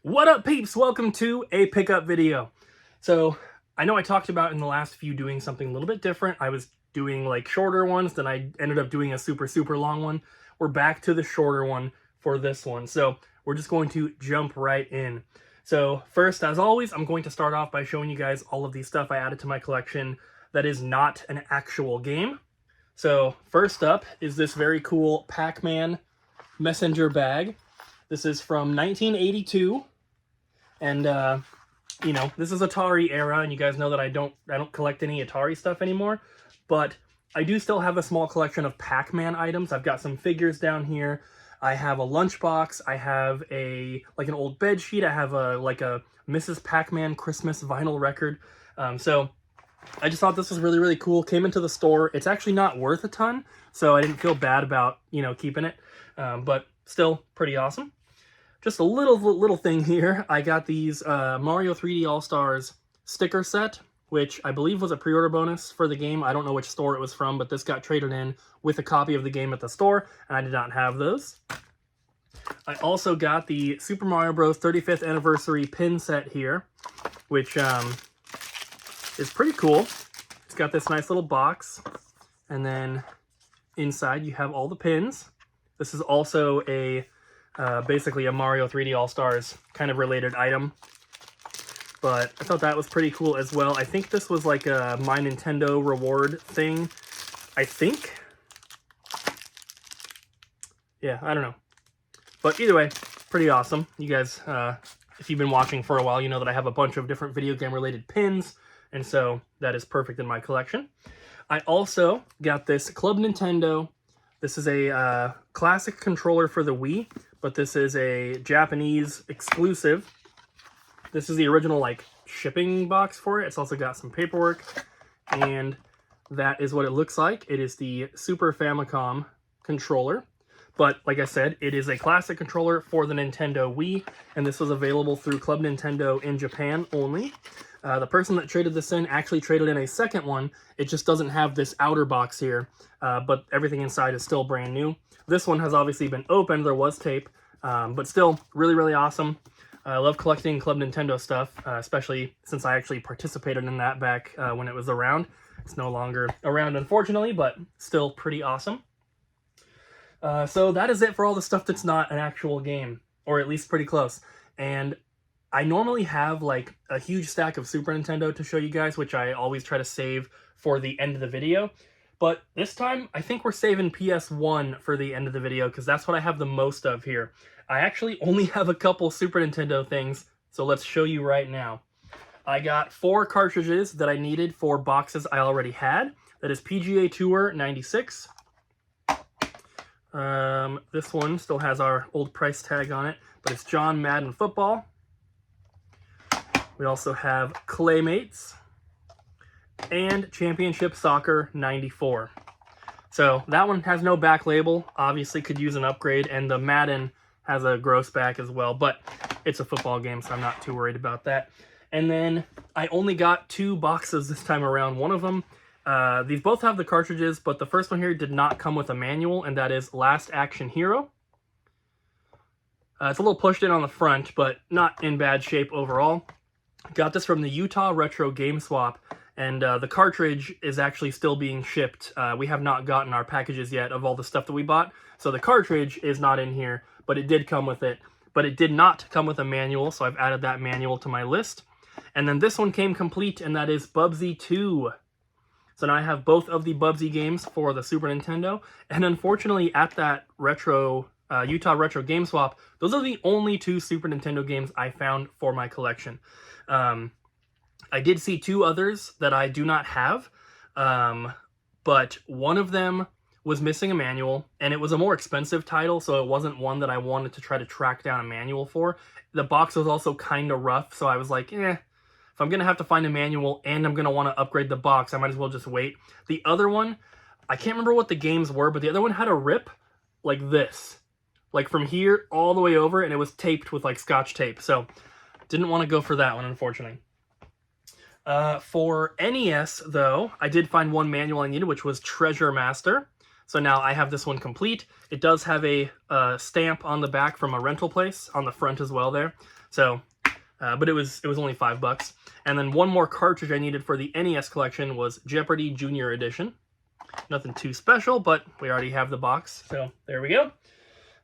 What up, peeps? Welcome to a pickup video. So I know I talked about in the last few doing something a little bit different. I was doing like shorter ones, then I ended up doing a super long one. We're back to the shorter one for this one. So we're just going to jump right in. So first, as always, I'm going to start off by showing you guys all of the stuff I added to my collection that is not an actual game. So first up is this very cool Pac-Man messenger bag. This is from 1982. And, you know, this is Atari era, and you guys know that I don't collect any Atari stuff anymore, but I do still have a small collection of Pac-Man items. I've got some figures down here. I have a lunchbox. I have an old bed sheet. I have a Mrs. Pac-Man Christmas vinyl record. So I just thought this was really cool. Came into the store. It's actually not worth a ton, so I didn't feel bad about, you know, keeping it, but still pretty awesome. Just a little thing here. I got these Mario 3D All-Stars sticker set, which I believe was a pre-order bonus for the game. I don't know which store it was from, but this got traded in with a copy of the game at the store, and I did not have those. I also got the Super Mario Bros. 35th Anniversary pin set here, which is pretty cool. It's got this nice little box, and then inside you have all the pins. This is also a basically a Mario 3D All-Stars kind of related item. But I thought that was pretty cool as well. I think this was like a My Nintendo reward thing. I think. Yeah, I don't know. But either way, pretty awesome. You guys, if you've been watching for a while, you know that I have a bunch of different video game related pins. And so that is perfect in my collection. I also got this Club Nintendo. This is a classic controller for the Wii, but this is a Japanese exclusive. This is the original like shipping box for it. It's also got some paperwork, and that is what it looks like. It is the Super Famicom controller, but like I said, it is a classic controller for the Nintendo Wii, and this was available through Club Nintendo in Japan only. The person that traded this in actually traded in a second one. It just doesn't have this outer box here, but everything inside is still brand new. This one has obviously been opened. There was tape, but still really awesome. I love collecting Club Nintendo stuff, especially since I actually participated in that back when it was around. It's no longer around, unfortunately, but still pretty awesome. So that is it for all the stuff that's not an actual game, or at least pretty close. And I normally have like a huge stack of Super Nintendo to show you guys, which I always try to save for the end of the video. But this time, I think we're saving PS1 for the end of the video, because that's what I have the most of here. I actually only have a couple Super Nintendo things, so let's show you right now. I got 4 cartridges that I needed for boxes I already had. That is PGA Tour 96. This one still has our old price tag on it, but it's John Madden Football. We also have Claymates and Championship Soccer 94. So that one has no back label, obviously could use an upgrade, and the Madden has a gross back as well, but it's a football game, so I'm not too worried about that. And then I only got 2 boxes this time around. One of them, these both have the cartridges, but the first one here did not come with a manual, and that is Last Action Hero. It's a little pushed in on the front, but not in bad shape overall. Got this from the Utah Retro Game Swap, and the cartridge is actually still being shipped. We have not gotten our packages yet of all the stuff that we bought, so the cartridge is not in here, but it did come with it. But it did not come with a manual, so I've added that manual to my list. And then this one came complete, and that is Bubsy 2. So now I have both of the Bubsy games for the Super Nintendo, and unfortunately at that Utah Retro Game Swap, those are the only 2 Super Nintendo games I found for my collection. I did see 2 others that I do not have, but one of them was missing a manual, and it was a more expensive title, so it wasn't one that I wanted to try to track down a manual for. The box was also kind of rough, so I was like, if I'm going to have to find a manual and I'm going to want to upgrade the box, I might as well just wait. The other one, I can't remember what the games were, but the other one had a rip like this. Like from here all the way over, and it was taped with like Scotch tape, so didn't want to go for that one, unfortunately. For NES, though, I did find one manual I needed, which was Treasure Master. So now I have this one complete. It does have a stamp on the back from a rental place on the front as well there. So, but it was only $5. And then one more cartridge I needed for the NES collection was Jeopardy Junior Edition. Nothing too special, but we already have the box, so there we go.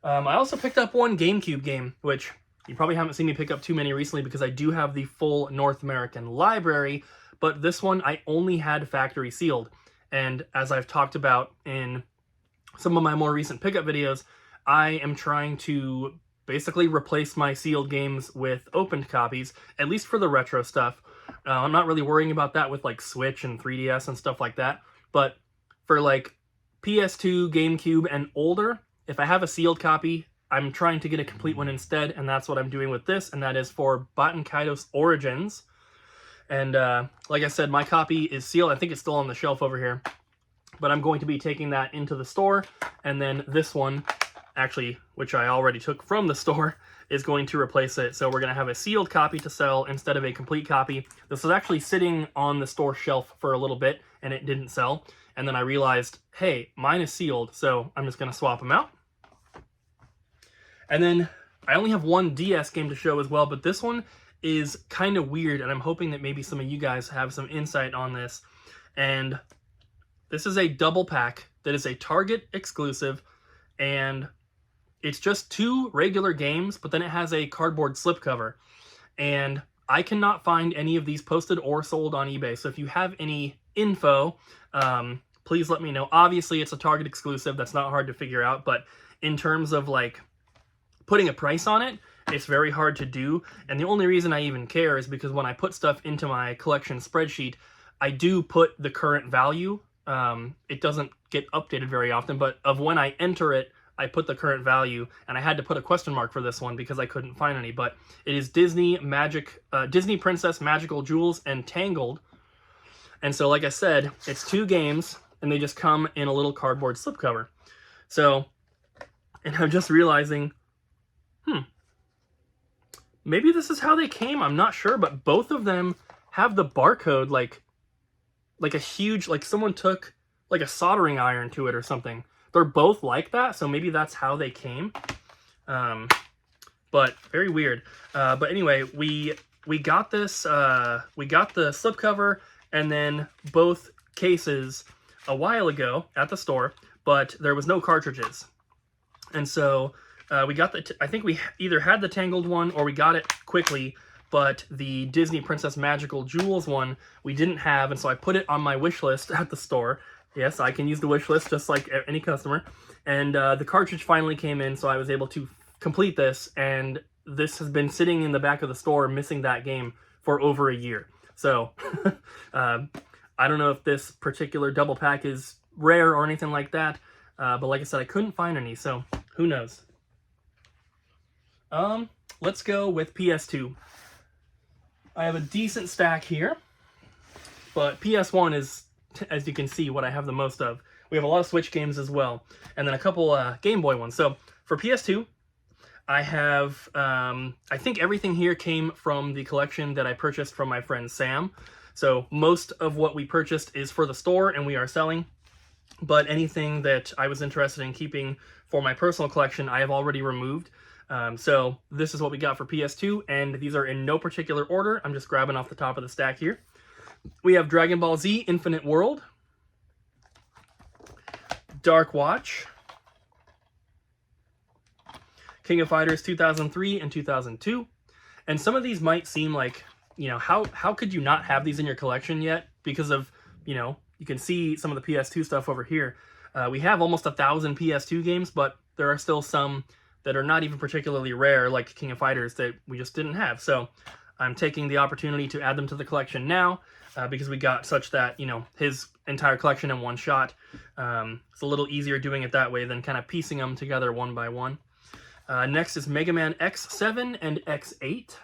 I also picked up one GameCube game, which you probably haven't seen me pick up too many recently because I do have the full North American library, but this one I only had factory sealed. And as I've talked about in some of my more recent pickup videos, I am trying to basically replace my sealed games with opened copies, at least for the retro stuff. I'm not really worrying about that with like Switch and 3DS and stuff like that, but for like PS2, GameCube, and older, if I have a sealed copy, I'm trying to get a complete one instead, and that's what I'm doing with this, and that is for Baten Kaitos Origins. And like I said, my copy is sealed. I think it's still on the shelf over here, but I'm going to be taking that into the store, and then this one, actually, which I already took from the store, is going to replace it. So we're going to have a sealed copy to sell instead of a complete copy. This was actually sitting on the store shelf for a little bit, and it didn't sell. And then I realized, hey, mine is sealed, so I'm just going to swap them out. And then I only have one DS game to show as well, but this one is kind of weird, and I'm hoping that maybe some of you guys have some insight on this. And this is a double pack that is a Target exclusive, and it's just 2 regular games, but then it has a cardboard slipcover. And I cannot find any of these posted or sold on eBay, so if you have any info, please let me know. Obviously, it's a Target exclusive. That's not hard to figure out, but in terms of like putting a price on it, it's very hard to do. And the only reason I even care is because when I put stuff into my collection spreadsheet, I do put the current value. It doesn't get updated very often, but of when I enter it, I put the current value, and I had to put a question mark for this one because I couldn't find any. But it is Disney Princess Magical Jewels and Tangled. And so, like I said, it's 2 games, and they just come in a little cardboard slipcover. So, and I'm just realizing, maybe this is how they came. I'm not sure, but both of them have the barcode like a huge, like someone took like a soldering iron to it or something. They're both like that, so maybe that's how they came. But very weird. But anyway, we got this. We got the slipcover and then both cases a while ago at the store, but there was no cartridges. And so we got the, I think we either had the Tangled one or we got it quickly, but the Disney Princess Magical Jewels one we didn't have, and so I put it on my wish list at the store. Yes, I can use the wish list just like any customer. And the cartridge finally came in, so I was able to complete this, and this has been sitting in the back of the store missing that game for over a year. So I don't know if this particular double pack is rare or anything like that, but like I said, I couldn't find any, so who knows. Let's go with PS2. I have a decent stack here, but PS1 is, as you can see, what I have the most of. We have a lot of Switch games as well, and then a couple Game Boy ones. So for PS2, I have, I think everything here came from the collection that I purchased from my friend Sam. So most of what we purchased is for the store and we are selling, but anything that I was interested in keeping for my personal collection, I have already removed. So this is what we got for PS2, and these are in no particular order. I'm just grabbing off the top of the stack here. We have Dragon Ball Z Infinite World, Dark Watch, King of Fighters 2003 and 2002. And some of these might seem like, you know, how could you not have these in your collection yet? Because of, you know, you can see some of the PS2 stuff over here. We have almost 1,000 PS2 games, but there are still some that are not even particularly rare, like King of Fighters, that we just didn't have. So I'm taking the opportunity to add them to the collection now, because we got such that, you know, his entire collection in one shot. It's a little easier doing it that way than kind of piecing them together one by one. Next is Mega Man X7 and X8.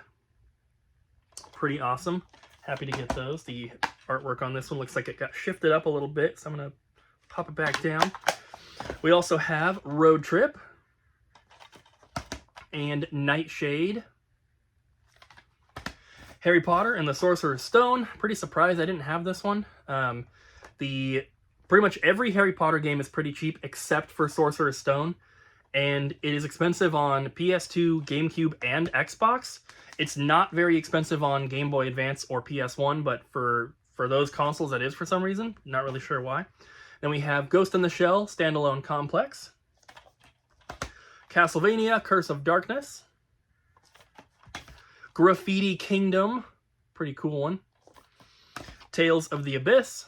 Pretty awesome. Happy to get those. The artwork on this one looks like it got shifted up a little bit, so I'm going to pop it back down. We also have Road Trip and Nightshade. Harry Potter and the Sorcerer's Stone. Pretty surprised I didn't have this one. Pretty much every Harry Potter game is pretty cheap except for Sorcerer's Stone. and it is expensive on PS2, GameCube, and Xbox. It's not very expensive on Game Boy Advance or PS1, but for those consoles it is for some reason. Not really sure why. Then we have Ghost in the Shell Standalone Complex, Castlevania Curse of Darkness, Graffiti Kingdom, pretty cool one, Tales of the Abyss,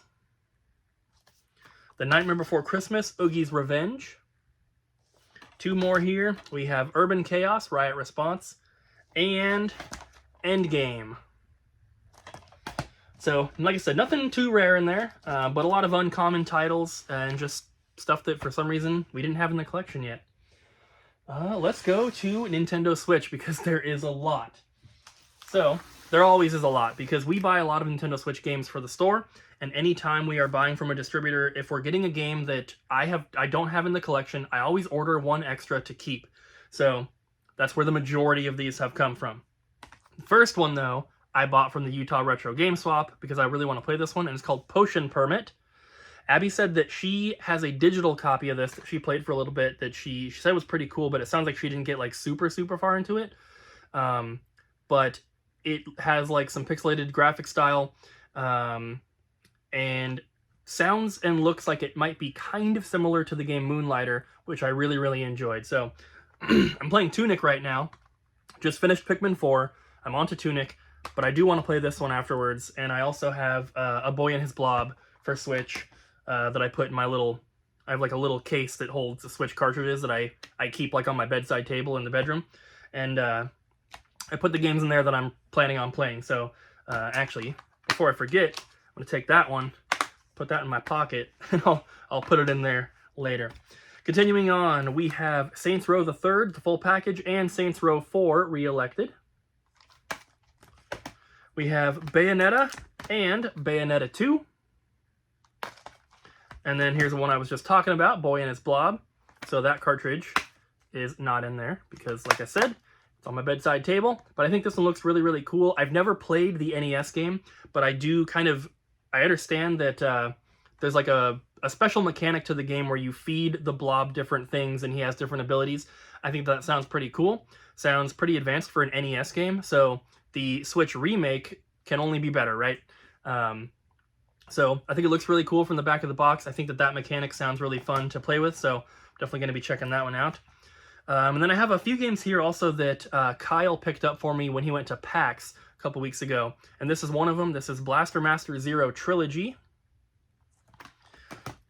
The Nightmare Before Christmas, Oogie's Revenge. Two more here. We have Urban Chaos, Riot Response, and Endgame. So, like I said, nothing too rare in there, but a lot of uncommon titles and just stuff that for some reason we didn't have in the collection yet. Let's go to Nintendo Switch because there is a lot. So, there always is a lot because we buy a lot of Nintendo Switch games for the store, and anytime we are buying from a distributor, if we're getting a game that I don't have in the collection, I always order one extra to keep. So, that's where the majority of these have come from. The first one, though, I bought from the Utah Retro Game Swap because I really want to play this one, and it's called Potion Permit. Abby said that she has a digital copy of this that she played for a little bit that she said was pretty cool, but it sounds like she didn't get like super far into it. But it has like some pixelated graphic style, and sounds and looks like it might be kind of similar to the game Moonlighter, which I really enjoyed. So I'm playing Tunic right now. Just finished Pikmin 4. I'm on to Tunic, but I do want to play this one afterwards. And I also have A Boy and His Blob for Switch that I put in my little... I have like a little case that holds the Switch cartridges that I keep like on my bedside table in the bedroom. And I put the games in there that I'm planning on playing. So actually, before I forget, I'm going to take that one, put that in my pocket, and I'll put it in there later. Continuing on, we have Saints Row the Third, the full package, and Saints Row 4 re-elected. We have Bayonetta and Bayonetta 2. And then here's the one I was just talking about, Boy and His Blob. So that cartridge is not in there because, like I said, it's on my bedside table. But I think this one looks really cool. I've never played the NES game, but I do I understand that there's like a special mechanic to the game where you feed the blob different things and he has different abilities. I think that sounds pretty cool. Sounds pretty advanced for an NES game. So the Switch remake can only be better, right? So I think it looks really cool from the back of the box. I think that mechanic sounds really fun to play with. So definitely going to be checking that one out. And then I have a few games here also that Kyle picked up for me when he went to PAX a couple weeks ago. And this is one of them. This is Blaster Master Zero Trilogy.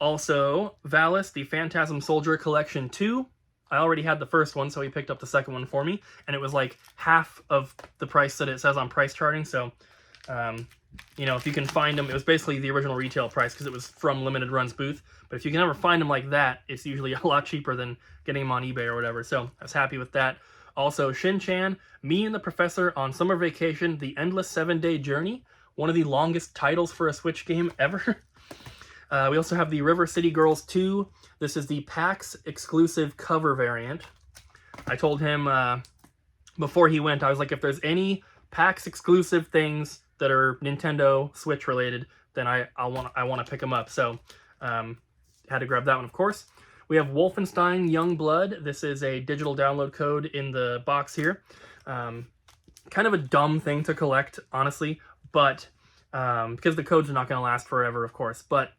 Also, Valis, the Phantasm Soldier Collection 2. I already had the first one, so he picked up the second one for me. And it was like half of the price that it says on price charting. So, you know, if you can find them, it was basically the original retail price because it was from Limited Run's booth. But if you can ever find them like that, it's usually a lot cheaper than getting them on eBay or whatever. So I was happy with that. Also, Shin-Chan, Me and the Professor on Summer Vacation, The Endless 7-Day Journey. One of the longest titles for a Switch game ever. We also have the River City Girls 2. This is the PAX exclusive cover variant. I told him before he went, I was like, if there's any PAX exclusive things that are Nintendo Switch related, then I want to pick them up. So had to grab that one, of course. We have Wolfenstein Youngblood. This is a digital download code in the box here. Kind of a dumb thing to collect, honestly, but because the codes are not going to last forever, of course. But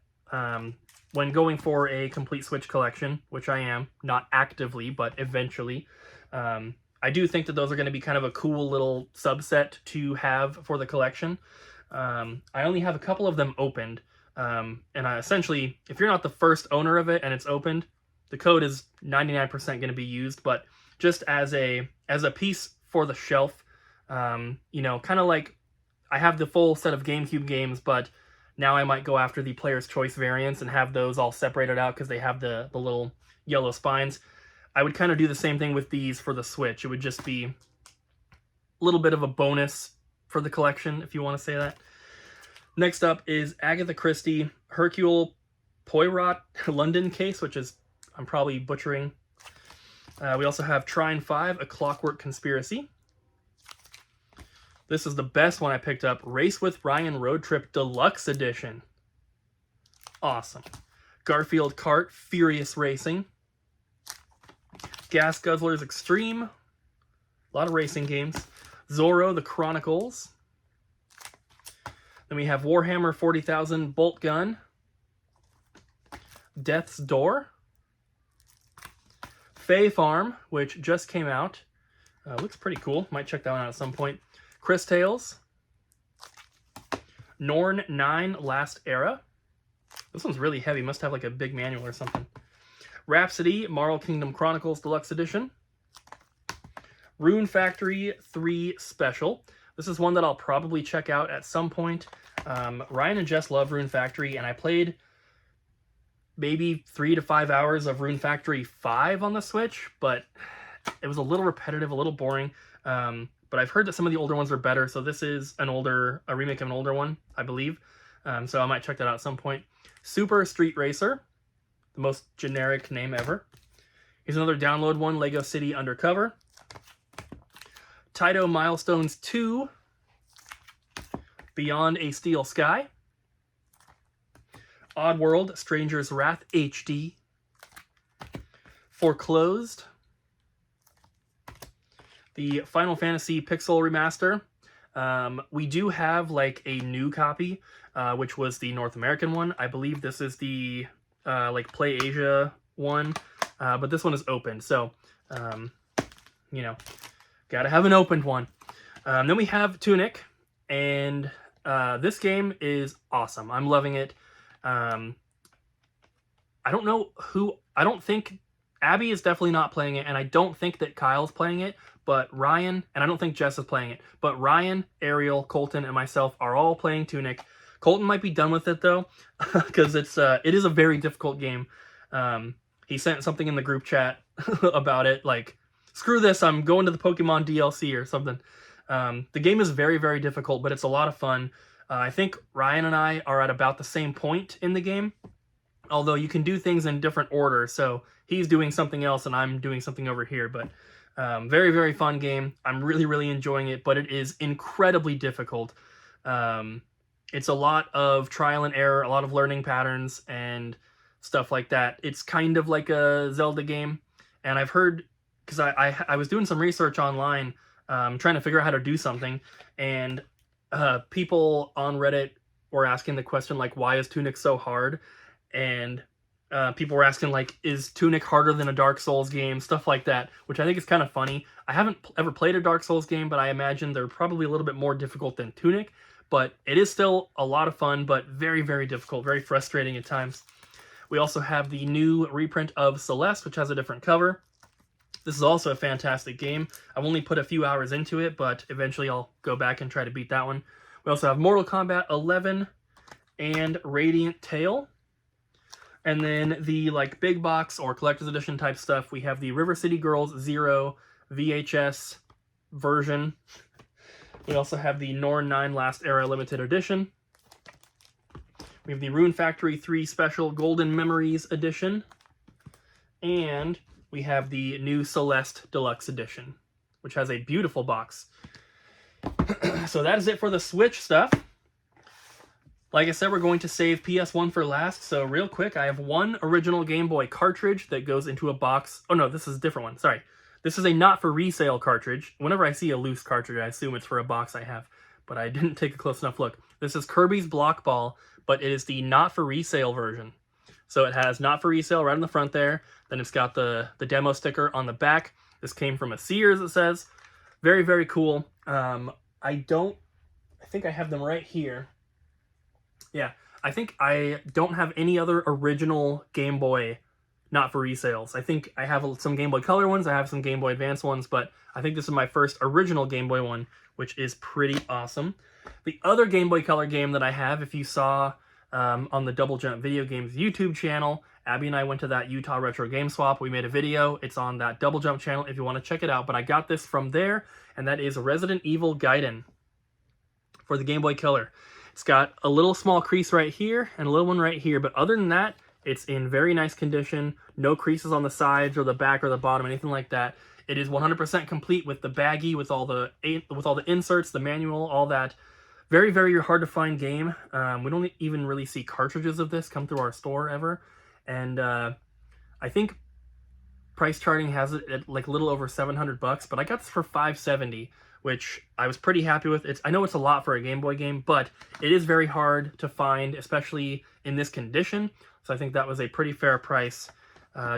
when going for a complete Switch collection, which I am, not actively, but eventually, I do think that those are going to be kind of a cool little subset to have for the collection. I only have a couple of them opened, and essentially, if you're not the first owner of it and it's opened, the code is 99% going to be used, but just as a piece for the shelf, you know, kind of like I have the full set of GameCube games, but now I might go after the Player's Choice variants and have those all separated out because they have the little yellow spines. I would kind of do the same thing with these for the Switch. It would just be a little bit of a bonus for the collection, if you want to say that. Next up is Agatha Christie Hercule Poirot London Case, which is, I'm probably butchering. We also have Trine 5, A Clockwork Conspiracy. This is the best one I picked up, Race with Ryan Road Trip Deluxe Edition. Awesome. Garfield Kart Furious Racing. Gas Guzzlers Extreme. A lot of racing games. Zorro the Chronicles. Then we have Warhammer 40,000 Bolt Gun. Death's Door. Fae Farm, which just came out. Looks pretty cool. Might check that one out at some point. Chris Tales. Norn 9 Last Era. This one's really heavy. Must have like a big manual or something. Rhapsody Marl Kingdom Chronicles Deluxe Edition. Rune Factory 3 Special. This is one that I'll probably check out at some point. Ryan and Jess love Rune Factory, and I played maybe 3 to 5 hours of Rune Factory 5 on the Switch, but it was a little repetitive, a little boring. But I've heard that some of the older ones are better, so this is a remake of an older one, I believe. So I might check that out at some point. Super Street Racer, the most generic name ever. Here's another download one, Lego City Undercover. Taito Milestones 2, Beyond a Steel Sky. Oddworld, Stranger's Wrath HD. Foreclosed. The Final Fantasy Pixel Remaster. We do have like a new copy, which was the North American one. I believe this is the like Play Asia one, but this one is open, so you know, gotta have an opened one. Then we have Tunic, and this game is awesome. I'm loving it. I don't think Abby is definitely not playing it, and I don't think that Kyle's playing it, but Ryan, and I don't think Jess is playing it, but Ryan, Ariel, Colton, and myself are all playing Tunic. Colton might be done with it though, because it is a very difficult game. He sent something in the group chat about it, like, screw this, I'm going to the Pokemon DLC or something. The game is very, very difficult, but it's a lot of fun. I think Ryan and I are at about the same point in the game, although you can do things in different order, so he's doing something else and I'm doing something over here, but very, very fun game. I'm really, really enjoying it, but it is incredibly difficult. It's a lot of trial and error, a lot of learning patterns and stuff like that. It's kind of like a Zelda game, and I've heard, because I was doing some research online, trying to figure out how to do something, and people on Reddit were asking the question, like, why is Tunic so hard? And people were asking, like, is Tunic harder than a Dark Souls game? Stuff like that, which I think is kind of funny. I haven't ever played a Dark Souls game, but I imagine they're probably a little bit more difficult than Tunic. But it is still a lot of fun, but very, very difficult, very frustrating at times. We also have the new reprint of Celeste, which has a different cover. This is also a fantastic game. I've only put a few hours into it, but eventually I'll go back and try to beat that one. We also have Mortal Kombat 11 and Radiant Tail. And then the like big box or collector's edition type stuff, we have the River City Girls 0 VHS version. We also have the Norn 9 Last Era Limited Edition. We have the Rune Factory 3 Special Golden Memories Edition. And we have the new Celeste Deluxe Edition, which has a beautiful box. So that is it for the Switch stuff. Like I said, we're going to save PS1 for last, so real quick, I have one original Game Boy cartridge that goes into a box. Oh no, this is a different one, sorry. This is a not-for-resale cartridge. Whenever I see a loose cartridge, I assume it's for a box I have, but I didn't take a close enough look. This is Kirby's Block Ball, but it is the not-for-resale version. So it has not-for-resale right on the front there, then it's got the demo sticker on the back. This came from a Sears, it says. Very, very cool. I think I have them right here. Yeah, I think I don't have any other original Game Boy not for resales. I think I have some Game Boy Color ones, I have some Game Boy Advance ones, but I think this is my first original Game Boy one, which is pretty awesome. The other Game Boy Color game that I have, if you saw on the Double Jump Video Games YouTube channel, Abby and I went to that Utah Retro Game Swap. We made a video. It's on that Double Jump channel if you want to check it out, but I got this from there, and that is Resident Evil Gaiden for the Game Boy Color. It's got a little small crease right here and a little one right here, but other than that, it's in very nice condition. No creases on the sides or the back or the bottom, anything like that. It is 100% complete with the baggie, with all the inserts, the manual, all that. Very, very hard to find game. We don't even really see cartridges of this come through our store ever. And I think price charting has it at like a little over $700, but I got this for $570, which I was pretty happy with. I know it's a lot for a Game Boy game, but it is very hard to find, especially in this condition. So I think that was a pretty fair price.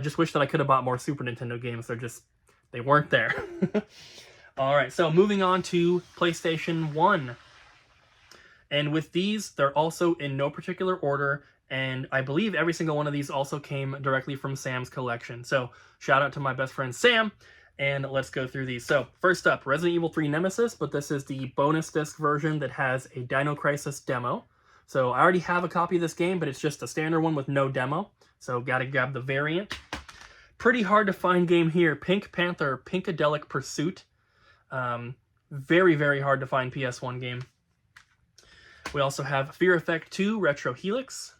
Just wish that I could have bought more Super Nintendo games. They weren't there. All right, so moving on to PlayStation 1. And with these, they're also in no particular order, and I believe every single one of these also came directly from Sam's collection. So shout out to my best friend Sam, and let's go through these. So first up, Resident Evil 3 Nemesis, but this is the bonus disc version that has a Dino Crisis demo. So I already have a copy of this game, but it's just a standard one with no demo. So gotta grab the variant. Pretty hard to find game here, Pink Panther Pinkadelic Pursuit. Very, very hard to find PS1 game. We also have Fear Effect 2 Retro Helix.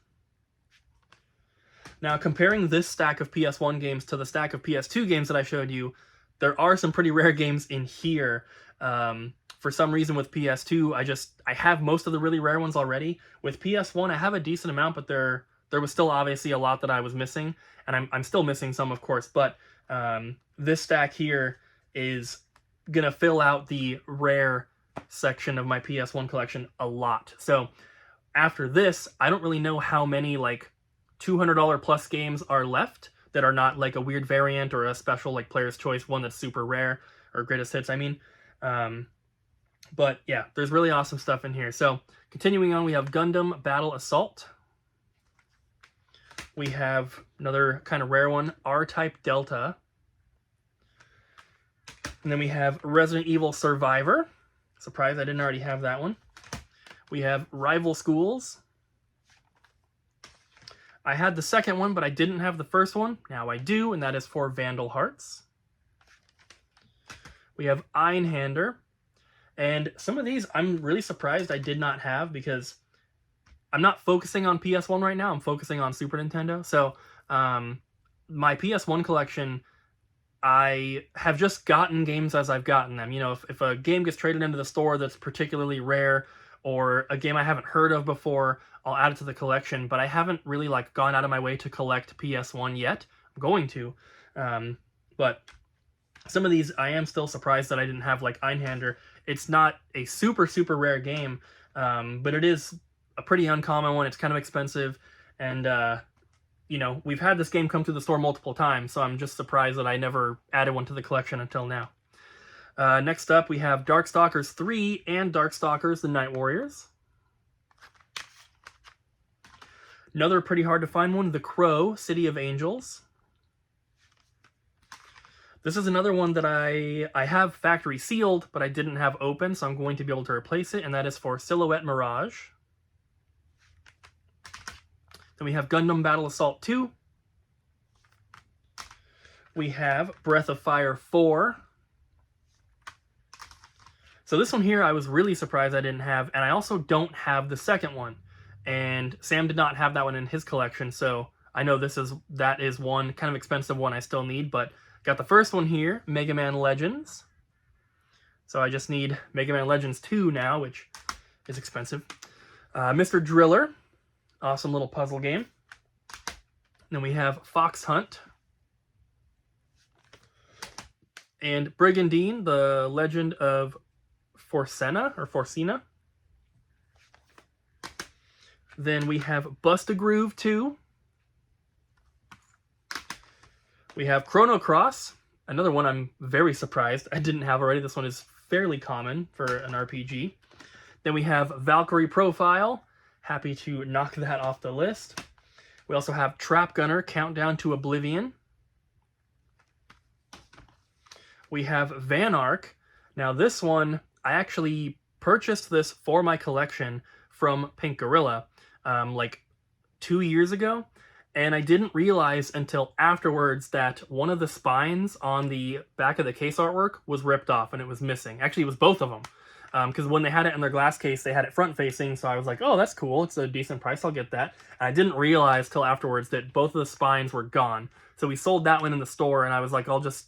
Now, comparing this stack of PS1 games to the stack of PS2 games that I showed you, there are some pretty rare games in here. For some reason with PS2, I have most of the really rare ones already. With PS1, I have a decent amount, but there was still obviously a lot that I was missing, and I'm still missing some, of course, but this stack here is gonna fill out the rare section of my PS1 collection a lot. So after this, I don't really know how many like $200 plus games are left that are not like a weird variant or a special like Player's Choice one that's super rare, or greatest hits, I mean. But yeah, there's really awesome stuff in here. So continuing on, we have Gundam Battle Assault. We have another kind of rare one, R-Type Delta. And then we have Resident Evil Survivor. Surprised I didn't already have that one. We have Rival Schools. I had the second one, but I didn't have the first one. Now I do, and that is for Vandal Hearts. We have Einhander. And some of these I'm really surprised I did not have, because I'm not focusing on PS1 right now. I'm focusing on Super Nintendo. So my PS1 collection, I have just gotten games as I've gotten them. You know, if a game gets traded into the store that's particularly rare, or a game I haven't heard of before, I'll add it to the collection. But I haven't really like gone out of my way to collect PS1 yet. I'm going to. But some of these I am still surprised that I didn't have, like Einhander. It's not a super, super rare game, but it is a pretty uncommon one. It's kind of expensive, and you know, we've had this game come to the store multiple times, so I'm just surprised that I never added one to the collection until now. Next up, we have Darkstalkers 3 and Darkstalkers The Night Warriors. Another pretty hard to find one, The Crow City of Angels. This is another one that I have factory sealed, but I didn't have open, so I'm going to be able to replace it, and that is for Silhouette Mirage. Then we have Gundam Battle Assault 2. We have Breath of Fire 4. So this one here I was really surprised I didn't have, and I also don't have the second one. And Sam did not have that one in his collection, so I know that is one kind of expensive one I still need, but got the first one here, Mega Man Legends. So I just need Mega Man Legends 2 now, which is expensive. Mr. Driller, awesome little puzzle game. Then we have Fox Hunt. And Brigandine, the Legend of Forcena. Then we have Bust-A-Groove 2. We have Chrono Cross, another one I'm very surprised I didn't have already. This one is fairly common for an RPG. Then we have Valkyrie Profile. Happy to knock that off the list. We also have Trap Gunner Countdown to Oblivion. We have Van Ark. Now this one, I actually purchased this for my collection from Pink Gorilla like 2 years ago. And I didn't realize until afterwards that one of the spines on the back of the case artwork was ripped off and it was missing. Actually, it was both of them. Because when they had it in their glass case, they had it front facing. So I was like, oh, that's cool. It's a decent price. I'll get that. And I didn't realize till afterwards that both of the spines were gone. So we sold that one in the store, and I was like, I'll just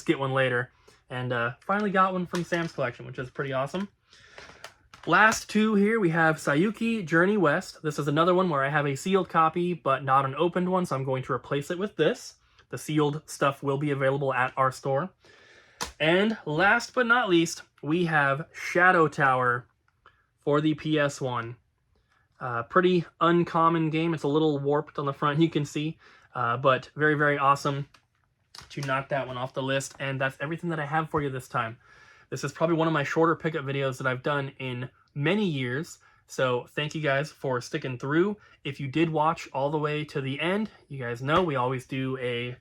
get one later. And finally got one from Sam's collection, which is pretty awesome. Last two here, we have Sayuki Journey West. This is another one where I have a sealed copy, but not an opened one, so I'm going to replace it with this. The sealed stuff will be available at our store. And last but not least, we have Shadow Tower for the PS1. Pretty uncommon game. It's a little warped on the front, you can see, but very, very awesome to knock that one off the list. And that's everything that I have for you this time. This is probably one of my shorter pickup videos that I've done in many years. So thank you guys for sticking through. If you did watch all the way to the end, you guys know we always do a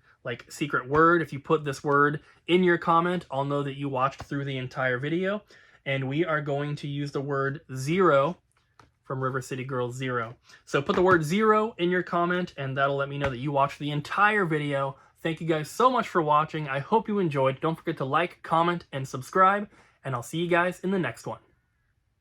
secret word. If you put this word in your comment, I'll know that you watched through the entire video. And we are going to use the word 0 from River City Girls 0. So put the word 0 in your comment, and that'll let me know that you watched the entire video. Thank you guys so much for watching. I hope you enjoyed. Don't forget to like, comment, and subscribe, and I'll see you guys in the next one.